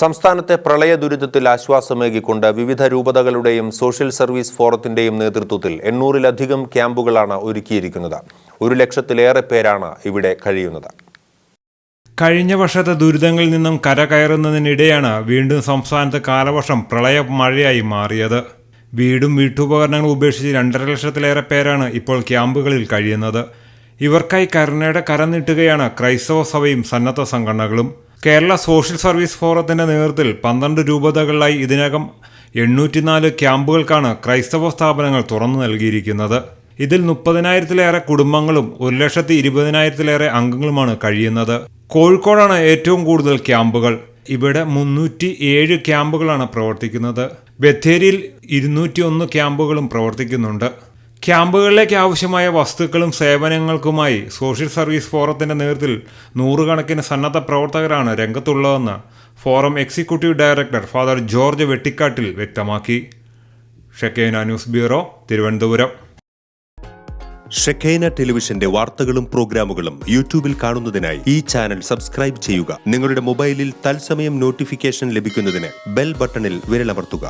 സംസ്ഥാനത്തെ പ്രളയ ദുരിതത്തിൽ ആശ്വാസമേകിക്കൊണ്ട് വിവിധ രൂപതകളുടെയും സോഷ്യൽ സർവീസ് ഫോറത്തിന്റെയും നേതൃത്വത്തിൽ 800-ലധികം ക്യാമ്പുകളാണ് ഒരുക്കിയിരിക്കുന്നത്. 1 ലക്ഷത്തിലേറെ പേരാണ് ഇവിടെ കഴിയുന്നത്. കഴിഞ്ഞ വർഷത്തെ ദുരിതങ്ങളിൽ നിന്നും കരകയറുന്നതിനിടെയാണ് വീണ്ടും സംസ്ഥാനത്ത് കാലവർഷം പ്രളയ മഴയായി മാറിയത്. വീടും വീട്ടുപകരണങ്ങളും ഉപേക്ഷിച്ച് 2.5 ലക്ഷത്തിലേറെ പേരാണ് ഇപ്പോൾ ക്യാമ്പുകളിൽ കഴിയുന്നത്. ഇവർക്കായി കരുണയുടെ കരം നീട്ടുകയാണ് ക്രൈസ്തവ സഭയും സന്നദ്ധ സംഘടനകളും. കേരള സോഷ്യൽ സർവീസ് ഫോറത്തിന്റെ നേതൃത്വത്തിൽ 12 രൂപതകളിലായി ഇതിനകം 804 ക്യാമ്പുകൾക്കാണ് ക്രൈസ്തവ സ്ഥാപനങ്ങൾ തുറന്നു നൽകിയിരിക്കുന്നത്. ഇതിൽ 30,000-ലേറെ കുടുംബങ്ങളും 1,20,000-ലേറെ അംഗങ്ങളുമാണ് കഴിയുന്നത്. കോഴിക്കോടാണ് ഏറ്റവും കൂടുതൽ ക്യാമ്പുകൾ. ഇവിടെ 307 ക്യാമ്പുകളാണ് പ്രവർത്തിക്കുന്നത്. ബത്തേരിയിൽ 201 ക്യാമ്പുകളും പ്രവർത്തിക്കുന്നുണ്ട്. ക്യാമ്പുകളിലേക്ക് ആവശ്യമായ വസ്തുക്കളും സേവനങ്ങൾക്കുമായി സോഷ്യൽ സർവീസ് ഫോറത്തിന്റെ നേതൃത്വത്തിൽ 100 കണക്കിന് സന്നദ്ധ പ്രവർത്തകരാണ് രംഗത്തുള്ളതെന്ന് forum executive director father George Vettikkattil വ്യക്തമാക്കി. Shekinah news bureau, Thiruvananthapuram. Shekinah ടെലിവിഷന്റെ വാർത്തകളും പ്രോഗ്രാമുകളും യൂട്യൂബിൽ കാണുന്നതിനായി ഈ ചാനൽ സബ്സ്ക്രൈബ് ചെയ്യുക. നിങ്ങളുടെ മൊബൈലിൽ തത്സമയം നോട്ടിഫിക്കേഷൻ ലഭിക്കുന്നതിന് ബെൽ ബട്ടണിൽ വിരലമർത്തുക.